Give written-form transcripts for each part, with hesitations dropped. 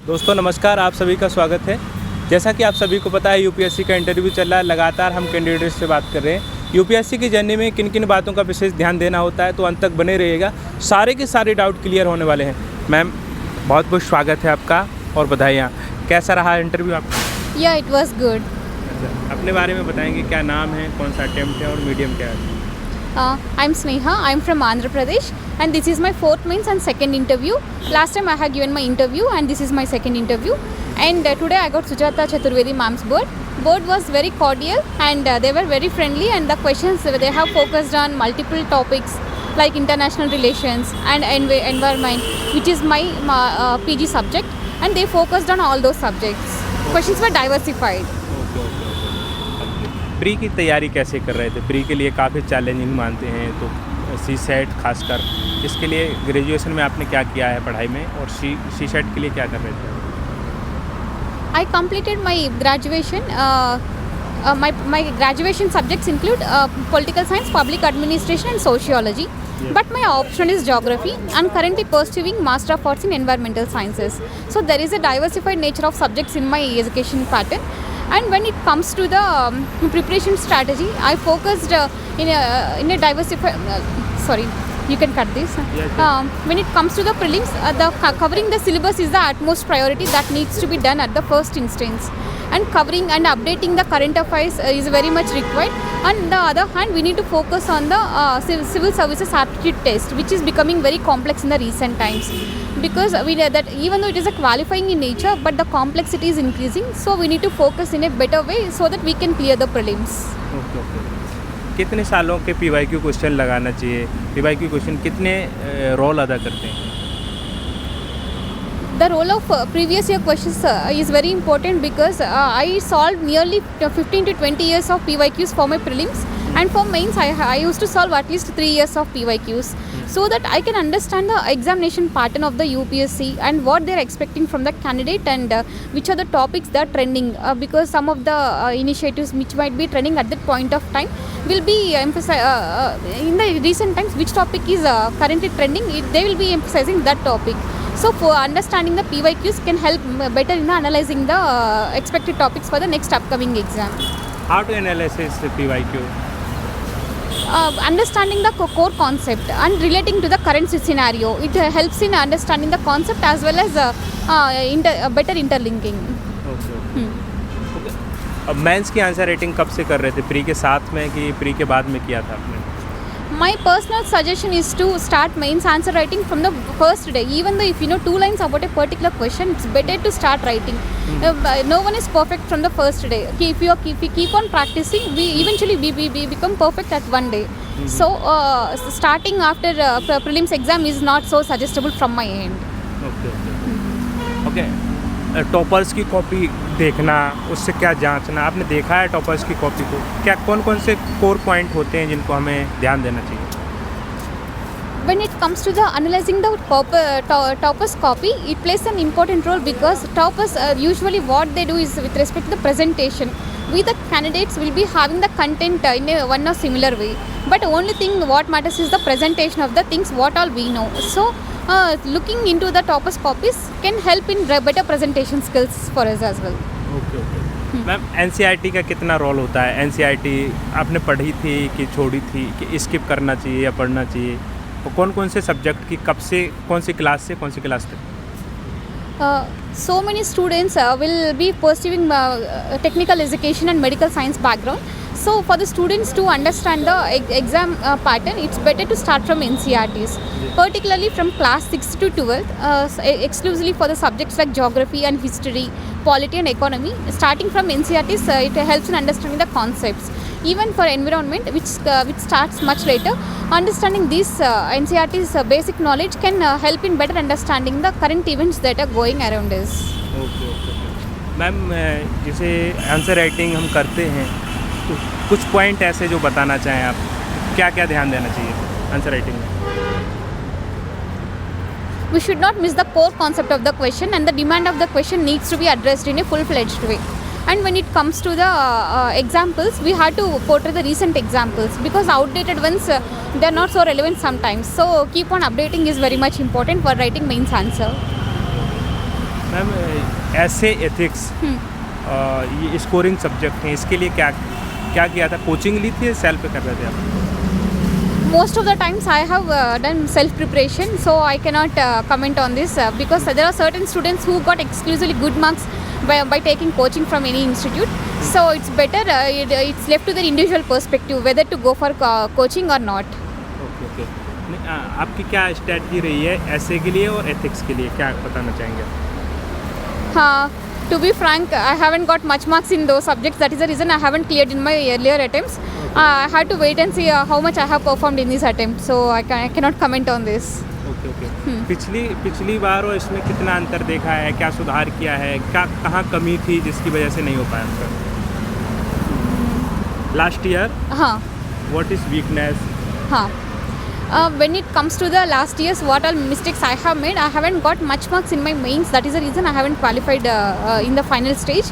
दोस्तों नमस्कार, आप सभी का स्वागत है। जैसा कि आप सभी को पता है यूपीएससी का इंटरव्यू चल रहा है, लगातार हम कैंडिडेट से बात कर रहे हैं। यूपीएससी की जर्नी में किन किन बातों का विशेष ध्यान देना होता है, तो अंत तक बने रहिएगा, सारे के सारे डाउट क्लियर होने वाले हैं। मैम बहुत बहुत स्वागत है आपका और बधाइयाँ। कैसा रहा इंटरव्यू आपका? Yeah, it was good. अपने बारे में बताएंगे, क्या नाम है, कौन सा अटेम्प्ट है और मीडियम क्या है? I'm Sneha. I'm from Andhra Pradesh, and this is my fourth mains and second interview. Last time I had given my interview, and this is my second interview. And today I got Sujata Chaturvedi ma'am's board. Board was very cordial, and they were very friendly. And the questions they have focused on multiple topics like international relations and environment, which is my PG subject. And they focused on all those subjects. Questions were diversified. Pre की तैयारी कैसे कर रहे थे? Pre के लिए काफ़ी challenging मानते हैं, तो सी सेट खासकर इसके लिए ग्रेजुएशन में आपने क्या किया है पढ़ाई में, और सी सेट के लिए क्या कर रहे थे? I completed my graduation. My graduation subjects include political science, public administration, and sociology. Yes. But my option is geography. I'm currently pursuing Master of Arts in Environmental Sciences. So there is a diversified nature of subjects in my education pattern. And when it comes to the preparation strategy, I focused in a diversified. Sorry. You can cut this. Yes. When it comes to the prelims, covering the syllabus is the utmost priority that needs to be done at the first instance. And covering and updating the current affairs is very much required. On the other hand, we need to focus on the civil services aptitude test, which is becoming very complex in the recent times. Because that even though it is a qualifying in nature, but the complexity is increasing. So we need to focus in a better way so that we can clear the prelims. Okay. कितने सालों के PYQ question लगाना चाहिए? PYQ question कितने role अदा करते हैं? The role of previous year questions is very important because I solved nearly 15 to 20 years of PYQs for my prelims, and for mains I used to solve at least 3 years of PYQs, so that I can understand the examination pattern of the UPSC and what they are expecting from the candidate, and which are the topics that are trending, because some of the initiatives which might be trending at that point of time will be in the recent times, which topic is currently trending, they will be emphasizing that topic. So for understanding the PYQs can help better in analyzing the expected topics for the next upcoming exam. How to analyze the PYQ? Understanding the core concept and relating to the current scenario. It helps in understanding the concept as well as better interlinking. Okay. अब mains की answer writing कब से कर रहे थे? Pre के साथ में कि प्री के बाद में किया था आपने? My personal suggestion is to start mains answer writing from the first day. Even though if you know 2 lines about a particular question, it's better to start writing. No one is perfect from the first day. If you keep on practicing, we become perfect at one day. So starting after prelims exam is not so suggestible from my end. Okay. Toppers की copy देखना, उससे क्या जांचना? आपने देखा है toppers की copy को? क्या कौन कौन से कोर पॉइंट होते हैं जिनको हमें ध्यान देना चाहिए? When it comes to the analyzing the toppers copy, it plays an important role because toppers usually what they do is with respect to the presentation. We the candidates will be having the content in a one or similar way, but only thing what matters is the presentation of the things what all we know. So looking into the toppers copies can help in better presentation skills for us as well. Okay. Ma'am NCERT का कितना role होता है? NCERT आपने पढ़ी थी कि छोड़ी थी, कि स्किप करना चाहिए या पढ़ना चाहिए? और कौन कौन से सब्जेक्ट की कब से कौन सी क्लास से कौन सी क्लास तक? So many students will be pursuing technical education and medical science background. So for the students to understand the exam pattern, it's better to start from NCERTs, particularly from class 6 to 12th, exclusively for the subjects like geography and history, polity and economy. Starting from NCERTs, it helps in understanding the concepts. Even for environment, which starts much later, understanding these NCERT's basic knowledge can help in better understanding the current events that are going around us. Okay. Ma'am जैसे answer writing हम करते हैं, तो कुछ point ऐसे जो बताना चाहें आप, क्या क्या ध्यान देना चाहिए आंसर राइटिंग में? We should not miss the core concept of the question, and the demand of the question needs to be addressed in a full-fledged way. And when it comes to the examples, we have to portray the recent examples because outdated ones they are not so relevant sometimes. So keep on updating is very much important for writing mains answer. Ma'am ऐसे ethics ये scoring subject हैं, इसके लिए क्या क्या किया था? Coaching ली थी, सेल्फ कर रहे थे आप? Most of the times I have done self preparation, so I cannot comment on this because there are certain students who got exclusively good marks by taking coaching from any institute. So it's better, it's left to their individual perspective whether to go for coaching or not. Okay okay. नहीं, आपकी क्या strategy रही है ऐसे के लिए और ethics के लिए, क्या बताना चाहेंगे? To be frank, I haven't got much marks in those subjects. That is the reason I haven't cleared in my earlier attempts. I had to wait and see how much I have performed in this attempt. So I cannot comment on this. Okay okay. पिछली बार और इसमें कितना अंतर देखा है, क्या सुधार किया है, क्या कहाँ कमी थी जिसकी वजह से नहीं हो पाया आपका? लास्ट ईयर हाँ व्हाट इज़ वीकनेस? हाँ when it comes to the last year's what all mistakes I have made, I haven't got much marks in my mains. That is the reason I haven't qualified in the final stage.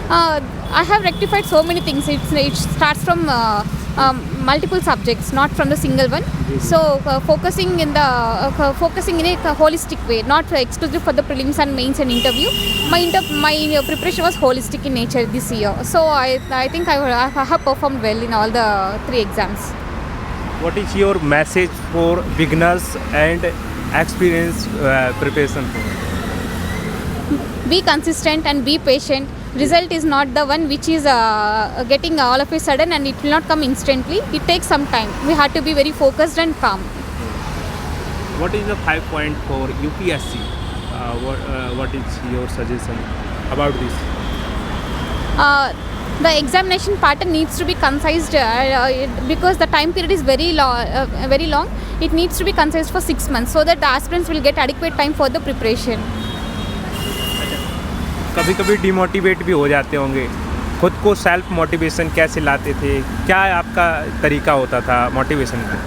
I have rectified so many things. It starts from multiple subjects, not from the single one. So focusing in a holistic way, not exclusive for the prelims and mains and interview. My preparation was holistic in nature this year. So I think I have performed well in all the 3 exams. What is your message for beginners and experienced preparation? Be consistent and be patient. Result is not the one which is getting all of a sudden, and it will not come instantly. It takes some time. We have to be very focused and calm. What is the 5 point for UPSC? What is your suggestion about this? The examination pattern needs to be concised because the time period is very long. It needs to be concised for 6 months so that the aspirants will get adequate time for the preparation. कभी कभी demotivate भी हो जाते होंगे, खुद को self motivation कैसे लाते थे, क्या आपका तरीका होता था मोटिवेशन का?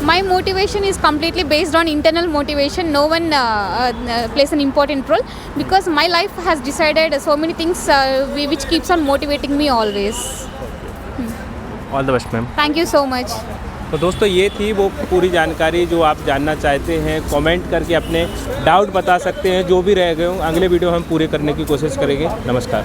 My motivation is completely based on internal motivation. No one plays an important role because my life has decided so many things which keeps on motivating me always. All the best ma'am. Thank you so much. तो दोस्तों ये थी वो पूरी जानकारी जो आप जानना चाहते हैं। कमेंट करके अपने डाउट बता सकते हैं, जो भी रह गए हों अगले वीडियो हम पूरे करने की कोशिश करेंगे। नमस्कार।